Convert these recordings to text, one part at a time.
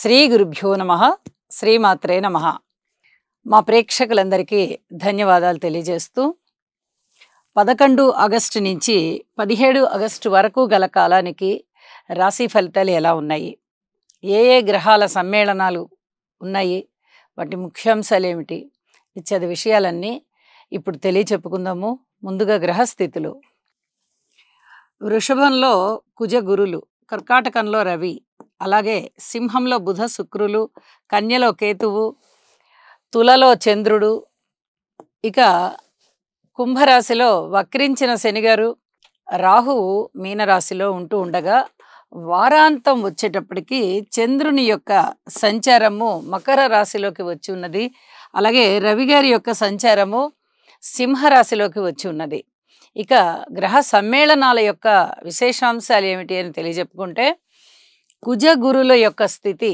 శ్రీ గురుభ్యో నమః. శ్రీమాత్రే నమః. మా ప్రేక్షకులందరికీ ధన్యవాదాలు తెలియజేస్తూ 11 ఆగస్టు నుంచి 17 ఆగస్టు వరకు గల కాలానికి రాశి ఫలితాలు ఎలా ఉన్నాయి, ఏ ఏ గ్రహాల సమ్మేళనాలు ఉన్నాయి, వాటి ముఖ్యాంశాలు ఏమిటి ఇత్యాది విషయాలన్నీ ఇప్పుడు తెలియచెప్పుకుందాము. ముందుగా గ్రహస్థితులు. వృషభంలో కుజ గురులు, కర్కాటకంలో రవి, అలాగే సింహంలో బుధ శుక్రులు, కన్యలో కేతువు, తులలో చంద్రుడు, ఇక కుంభరాశిలో వక్రించిన శనిగారు, రాహువు మీనరాశిలో ఉంటూ ఉండగా వారాంతం వచ్చేటప్పటికి చంద్రుని యొక్క సంచారము మకర రాశిలోకి వచ్చి ఉన్నది. అలాగే రవి గారి యొక్క సంచారము సింహరాశిలోకి వచ్చి ఉన్నది. ఇక గ్రహ సమ్మేళనాల యొక్క విశేషాంశాలు ఏమిటి అని తెలియజెప్పుకుంటే, కుజ గురుల యొక్క స్థితి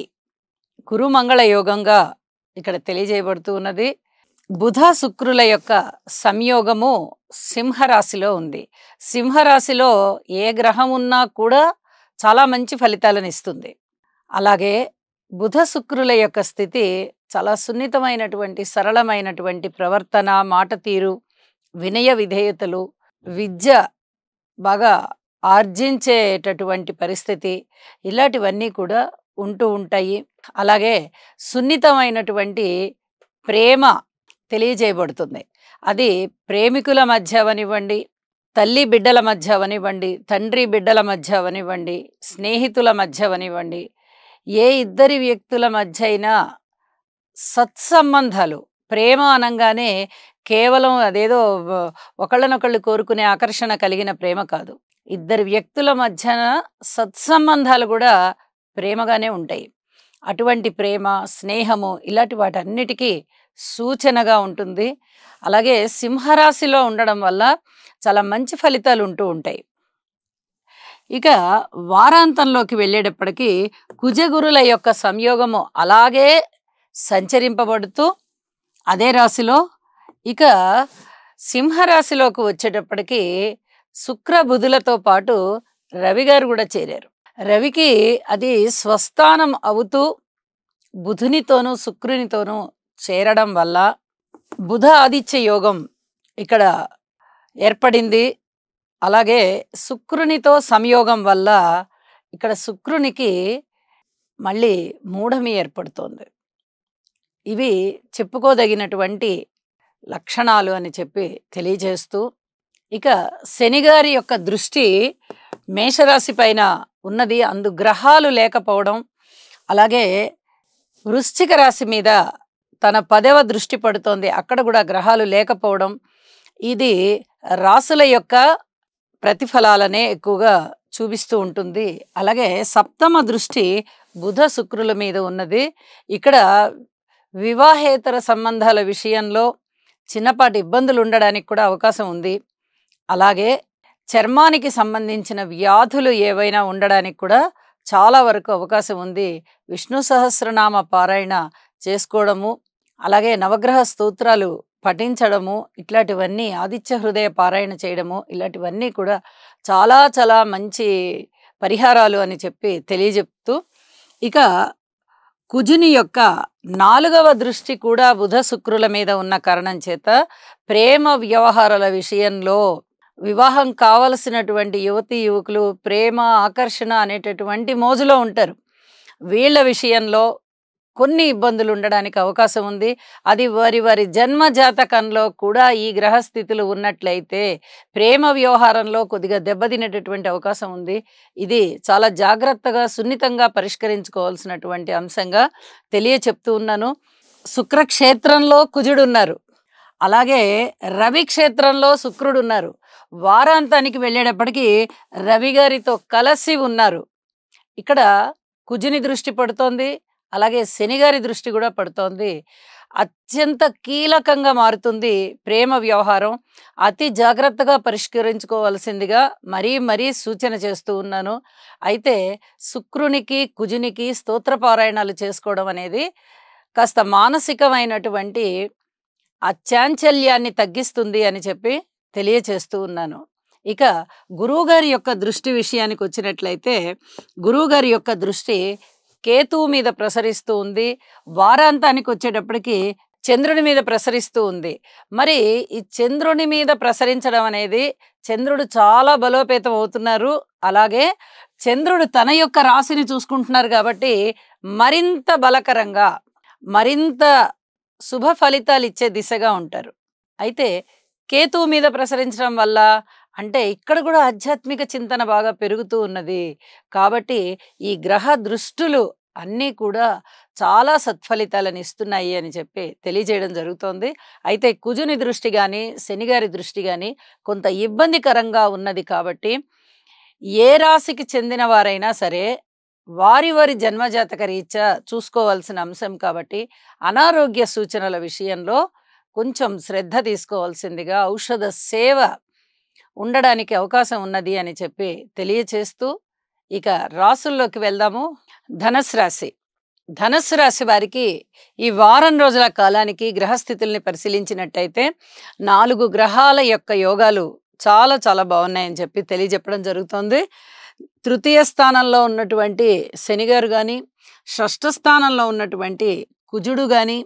కురుమంగళ యోగంగా ఇక్కడ తెలియజేయబడుతూ ఉన్నది. బుధ శుక్రుల యొక్క సంయోగము సింహరాశిలో ఉంది. సింహరాశిలో ఏ గ్రహం ఉన్నా కూడా చాలా మంచి ఫలితాలను ఇస్తుంది. అలాగే బుధ శుక్రుల యొక్క స్థితి చాలా సున్నితమైనటువంటి సరళమైనటువంటి ప్రవర్తన, మాట తీరు, వినయ విధేయతలు, విద్య బాగా ఆర్జించేటటువంటి పరిస్థితి, ఇలాంటివన్నీ కూడా ఉంటూ ఉంటాయి. అలాగే సున్నితమైనటువంటి ప్రేమ తెలియజేయబడుతుంది. అది ప్రేమికుల మధ్య అవనివ్వండి, తల్లి బిడ్డల మధ్య అవనివ్వండి, తండ్రి బిడ్డల మధ్య అవనివ్వండి, స్నేహితుల మధ్య అవనివ్వండి, ఏ ఇద్దరి వ్యక్తుల మధ్య అయినా సత్సంబంధాలు. ప్రేమ అనగానే కేవలం అదేదో ఒకళ్ళనొకళ్ళు కోరుకునే ఆకర్షణ కలిగిన ప్రేమ కాదు. ఇద్దరు వ్యక్తుల మధ్యన సత్సంబంధాలు కూడా ప్రేమగానే ఉంటాయి. అటువంటి ప్రేమ, స్నేహము ఇలాంటి వాటన్నిటికీ సూచనగా ఉంటుంది. అలాగే సింహరాశిలో ఉండడం వల్ల చాలా మంచి ఫలితాలు ఉంటూ ఉంటాయి. ఇక వారాంతంలోకి వెళ్ళేటప్పటికీ కుజగురుల యొక్క సంయోగము అలాగే సంచరింపబడుతూ అదే రాశిలో, ఇక సింహరాశిలోకి వచ్చేటప్పటికి శుక్ర బుధులతో పాటు రవి గారు కూడా చేరారు. రవికి అది స్వస్థానం అవుతూ బుధునితోనూ శుక్రునితోనూ చేరడం వల్ల బుధ ఆదిత్య యోగం ఇక్కడ ఏర్పడింది. అలాగే శుక్రునితో సంయోగం వల్ల ఇక్కడ శుక్రునికి మళ్ళీ మూఢమి ఏర్పడుతోంది. ఇవి చెప్పుకోదగినటువంటి లక్షణాలు అని చెప్పి తెలియజేస్తూ, ఇక శనిగారి యొక్క దృష్టి మేషరాశి పైన ఉన్నది. అందు గ్రహాలు లేకపోవడం, అలాగే వృశ్చిక రాశి మీద తన 10వ దృష్టి పడుతోంది, అక్కడ కూడా గ్రహాలు లేకపోవడం, ఇది రాసుల యొక్క ప్రతిఫలాలనే ఎక్కువగా చూపిస్తూ ఉంటుంది. అలాగే 7వ దృష్టి బుధ శుక్రుల మీద ఉన్నది. ఇక్కడ వివాహేతర సంబంధాల విషయంలో చిన్నపాటి ఇబ్బందులు ఉండడానికి కూడా అవకాశం ఉంది. అలాగే చర్మానికి సంబంధించిన వ్యాధులు ఏవైనా ఉండడానికి కూడా చాలా వరకు అవకాశం ఉంది. విష్ణు సహస్రనామ పారాయణ చేసుకోవడము, అలాగే నవగ్రహ స్తోత్రాలు పఠించడము, ఇట్లాంటివన్నీ ఆదిత్య హృదయ పారాయణ చేయడము, ఇలాంటివన్నీ కూడా చాలా చాలా మంచి పరిహారాలు అని చెప్పి తెలియజెప్తూ, ఇక కుజుని యొక్క 4వ దృష్టి కూడా బుధ శుక్రుల మీద ఉన్న కారణం చేత ప్రేమ వ్యవహారాల విషయంలో వివాహం కావలసినటువంటి యువతీ యువకులు ప్రేమ, ఆకర్షణ అనేటటువంటి మోజులో ఉంటారు. వీళ్ళ విషయంలో కొన్ని ఇబ్బందులు ఉండడానికి అవకాశం ఉంది. అది వారి వారి జన్మ జాతకంలో కూడా ఈ గ్రహస్థితులు ఉన్నట్లయితే ప్రేమ వ్యవహారంలో కొద్దిగా దెబ్బతినేటటువంటి అవకాశం ఉంది. ఇది చాలా జాగ్రత్తగా, సున్నితంగా పరిష్కరించుకోవాల్సినటువంటి అంశంగా తెలియచెప్తూ ఉన్నాను. శుక్రక్షేత్రంలో కుజుడు ఉన్నారు, అలాగే రవి క్షేత్రంలో శుక్రుడు ఉన్నారు. వారాంతానికి వెళ్ళేటప్పటికీ రవి గారితో కలిసి ఉన్నారు. ఇక్కడ కుజుని దృష్టి పడుతోంది, అలాగే శనిగారి దృష్టి కూడా పడుతోంది. అత్యంత కీలకంగా మారుతుంది ప్రేమ వ్యవహారం. అతి జాగ్రత్తగా పరిష్కరించుకోవాల్సిందిగా మరీ మరీ సూచన చేస్తూ ఉన్నాను. అయితే శుక్రునికి, కుజునికి స్తోత్రపారాయణాలు చేసుకోవడం అనేది కాస్త మానసికమైనటువంటి అచాంచల్యాన్ని తగ్గిస్తుంది అని చెప్పి తెలియచేస్తూ ఉన్నాను. ఇక గురువుగారి యొక్క దృష్టి విషయానికి వచ్చినట్లయితే, గురువుగారి యొక్క దృష్టి కేతువు మీద ప్రసరిస్తూ ఉంది. వారాంతానికి వచ్చేటప్పటికి చంద్రుని మీద ప్రసరిస్తూ ఉంది. మరి ఈ చంద్రుని మీద ప్రసరించడం అనేది చంద్రుడు చాలా బలోపేతం అవుతున్నారు. అలాగే చంద్రుడు తన యొక్క రాశిని చూసుకుంటున్నారు కాబట్టి మరింత బలకరంగా, మరింత శుభ ఫలితాలు ఇచ్చే దిశగా ఉంటారు. అయితే కేతువు మీద ప్రసరించడం వల్ల అంటే ఇక్కడ కూడా ఆధ్యాత్మిక చింతన బాగా పెరుగుతూ ఉన్నది. కాబట్టి ఈ గ్రహ దృష్టులు అన్నీ కూడా చాలా సత్ఫలితాలను ఇస్తున్నాయి అని చెప్పి తెలియజేయడం జరుగుతోంది. అయితే కుజుని దృష్టి కానీ, శనిగారి దృష్టి కానీ కొంత ఇబ్బందికరంగా ఉన్నది. కాబట్టి ఏ రాశికి చెందిన వారైనా సరే వారి వారి జన్మజాతక రీత్యా చూసుకోవాల్సిన అంశం కాబట్టి అనారోగ్య సూచనల విషయంలో కొంచెం శ్రద్ధ తీసుకోవాల్సిందిగా, ఔషధ సేవ ఉండడానికి అవకాశం ఉన్నది అని చెప్పి తెలియచేస్తూ ఇక రాసుల్లోకి వెళ్దాము. ధనుస్సు రాశి. ధనుస్సు రాశి వారికి ఈ వారం రోజుల కాలానికి గ్రహస్థితుల్ని పరిశీలించినట్టయితే 4 గ్రహాల యొక్క యోగాలు చాలా చాలా బాగున్నాయని చెప్పి తెలియజెప్పడం జరుగుతుంది. తృతీయ స్థానంలో ఉన్నటువంటి శనిగారు కానీ, షష్ఠ స్థానంలో ఉన్నటువంటి కుజుడు కానీ,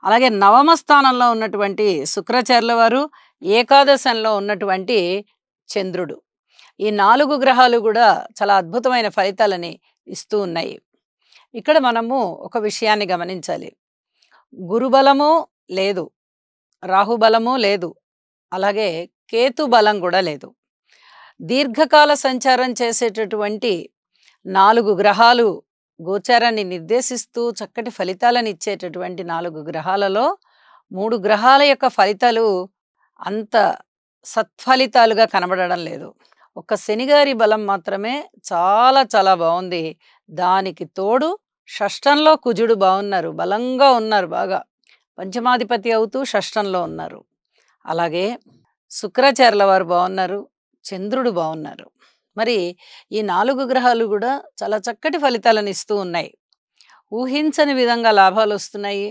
అలాగే నవమ స్థానంలో ఉన్నటువంటి శుక్రాచార్యుల వారు, ఏకాదశంలో ఉన్నటువంటి చంద్రుడు, ఈ 4 గ్రహాలు కూడా చాలా అద్భుతమైన ఫలితాలని ఇస్తూ ఉన్నాయి. ఇక్కడ మనము ఒక విషయాన్ని గమనించాలి. గురుబలము లేదు, రాహుబలము లేదు, అలాగే కేతు బలం కూడా లేదు. దీర్ఘకాల సంచారం చేసేటటువంటి 4 గ్రహాలు గోచారాన్ని నిర్దేశిస్తూ చక్కటి ఫలితాలను ఇచ్చేటటువంటి 4 గ్రహాలలో 3 గ్రహాల యొక్క ఫలితాలు అంత సత్ఫలితాలుగా కనబడడం లేదు. ఒక శనిగారి బలం మాత్రమే చాలా చాలా బాగుంది. దానికి తోడు షష్టంలో కుజుడు బాగున్నారు, బలంగా ఉన్నారు, బాగా పంచమాధిపతి అవుతూ షష్టంలో ఉన్నారు. అలాగే శుక్రాచార్యుల వారు బాగున్నారు, చంద్రుడు బాగున్నారు. మరి ఈ 4 గ్రహాలు కూడా చాలా చక్కటి ఫలితాలను ఇస్తూ ఉన్నాయి. ఊహించని విధంగా లాభాలు వస్తున్నాయి.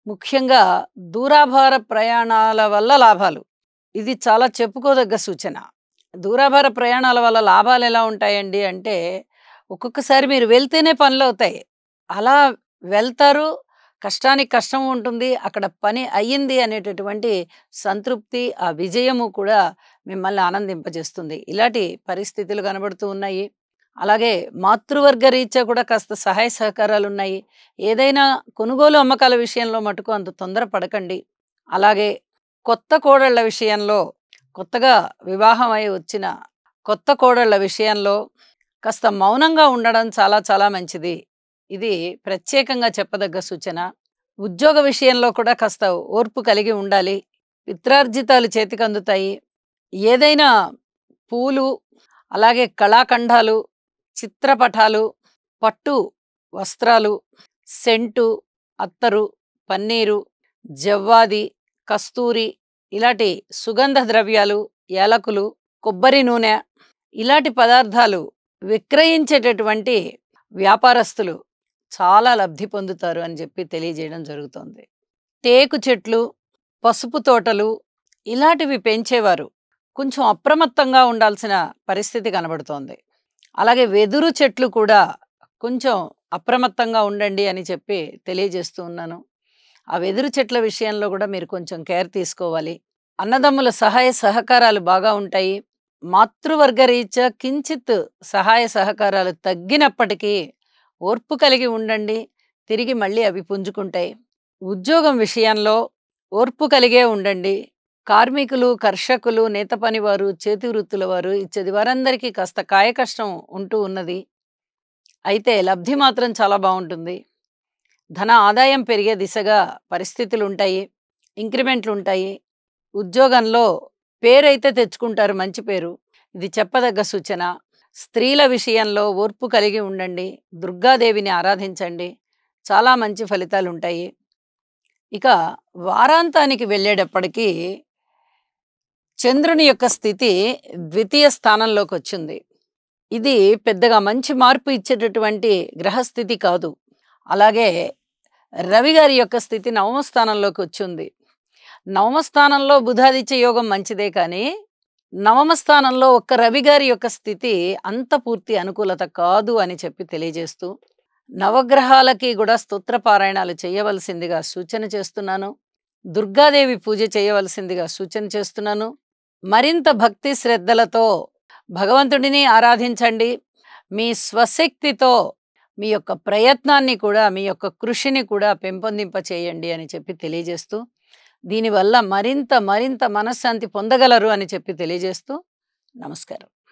ముఖ్యంగా దూరాభార ప్రయాణాల వల్ల లాభాలు, ఇది చాలా చెప్పుకోదగ్గ సూచన. దూరాభార ప్రయాణాల వల్ల లాభాలు ఎలా ఉంటాయండి అంటే, ఒక్కొక్కసారి మీరు వెళ్తేనే పనులు అవుతాయి. అలా వెళ్తారు, కష్టానికి కష్టం ఉంటుంది, అక్కడ పని అయ్యింది అనేటటువంటి సంతృప్తి, ఆ విజయము కూడా మిమ్మల్ని ఆనందింపజేస్తుంది. ఇలాంటి పరిస్థితులు కనబడుతూ ఉన్నాయి. అలాగే మాతృవర్గ రీత్యా కూడా కాస్త సహాయ సహకారాలు ఉన్నాయి. ఏదైనా కొనుగోలు అమ్మకాల విషయంలో మటుకు అంత తొందర పడకండి. అలాగే కొత్త కోడళ్ల విషయంలో, కొత్తగా వివాహం అయి వచ్చిన కొత్త కోడళ్ల విషయంలో కాస్త మౌనంగా ఉండడం చాలా చాలా మంచిది. ఇది ప్రత్యేకంగా చెప్పదగ్గ సూచన. ఉద్యోగ విషయంలో కూడా కాస్త ఓర్పు కలిగి ఉండాలి. పిత్రార్జితాలు చేతికి అందుతాయి. ఏదైనా పూలు, అలాగే కళాఖండాలు, చిత్రపటాలు, పట్టు వస్త్రాలు, సెంటు, అత్తరు, పన్నీరు, జవ్వాది, కస్తూరి ఇలాంటి సుగంధ ద్రవ్యాలు, యాలకులు, కొబ్బరి నూనె ఇలాంటి పదార్థాలు విక్రయించేటటువంటి వ్యాపారస్తులు చాలా లబ్ధి పొందుతారు అని చెప్పి తెలియజేయడం జరుగుతుంది. టేకు చెట్లు, పసుపు తోటలు ఇలాంటివి పెంచేవారు కొంచెం అప్రమత్తంగా ఉండాల్సిన పరిస్థితి కనబడుతోంది. అలాగే వెదురు చెట్లు కూడా కొంచెం అప్రమత్తంగా ఉండండి అని చెప్పి తెలియజేస్తూ ఉన్నాను. ఆ వెదురు చెట్ల విషయంలో కూడా మీరు కొంచెం కేర్ తీసుకోవాలి. అన్నదమ్ముల సహాయ సహకారాలు బాగా ఉంటాయి. మాతృవర్గ రీత్యా కించిత్ సహాయ సహకారాలు తగ్గినప్పటికీ ఓర్పు కలిగి ఉండండి, తిరిగి మళ్ళీ అవి పుంజుకుంటాయి. ఉద్యోగం విషయంలో ఓర్పు కలిగే ఉండండి. కార్మికులు, కర్షకులు, నేత పనివారు, చేతి వృత్తుల వారు ఇచ్చేది వారందరికీ కాస్త కాయ కష్టం ఉంటూ ఉన్నది. అయితే లబ్ధి మాత్రం చాలా బాగుంటుంది. ధన ఆదాయం పెరిగే దిశగా పరిస్థితులు ఉంటాయి. ఇంక్రిమెంట్లు ఉంటాయి. ఉద్యోగంలో పేరైతే తెచ్చుకుంటారు, మంచి పేరు, ఇది చెప్పదగ్గ సూచన. స్త్రీల విషయంలో ఓర్పు కలిగి ఉండండి, దుర్గాదేవిని ఆరాధించండి, చాలా మంచి ఫలితాలు ఉంటాయి. ఇక వారాంతానికి వెళ్ళేటప్పటికీ చంద్రుని యొక్క స్థితి ద్వితీయ స్థానంలోకి వచ్చింది. ఇది పెద్దగా మంచి మార్పు ఇచ్చేటటువంటి గ్రహస్థితి కాదు. అలాగే రవి గారి యొక్క స్థితి నవమ స్థానంలోకి వచ్చింది. నవమ స్థానంలో బుధాదిత్య యోగం మంచిదే, కానీ నవమ స్థానంలో ఒక్క రవి గారి యొక్క స్థితి అంత పూర్తి అనుకూలత కాదు అని చెప్పి తెలియజేస్తూ, నవగ్రహాలకి కూడా స్తోత్ర పారాయణాలు చేయవలసిందిగా సూచన చేస్తున్నాను. దుర్గాదేవి పూజ చేయవలసిందిగా సూచన చేస్తున్నాను. మరింత భక్తి శ్రద్ధలతో భగవంతుడిని ఆరాధించండి. మీ స్వశక్తితో మీ యొక్క ప్రయత్నాన్ని కూడా, మీ యొక్క కృషిని కూడా పెంపొందింప చేయండి అని చెప్పి తెలియజేస్తూ, దీనివల్ల మరింత మనశ్శాంతి పొందగలరు అని చెప్పి తెలియజేస్తూ నమస్కారం.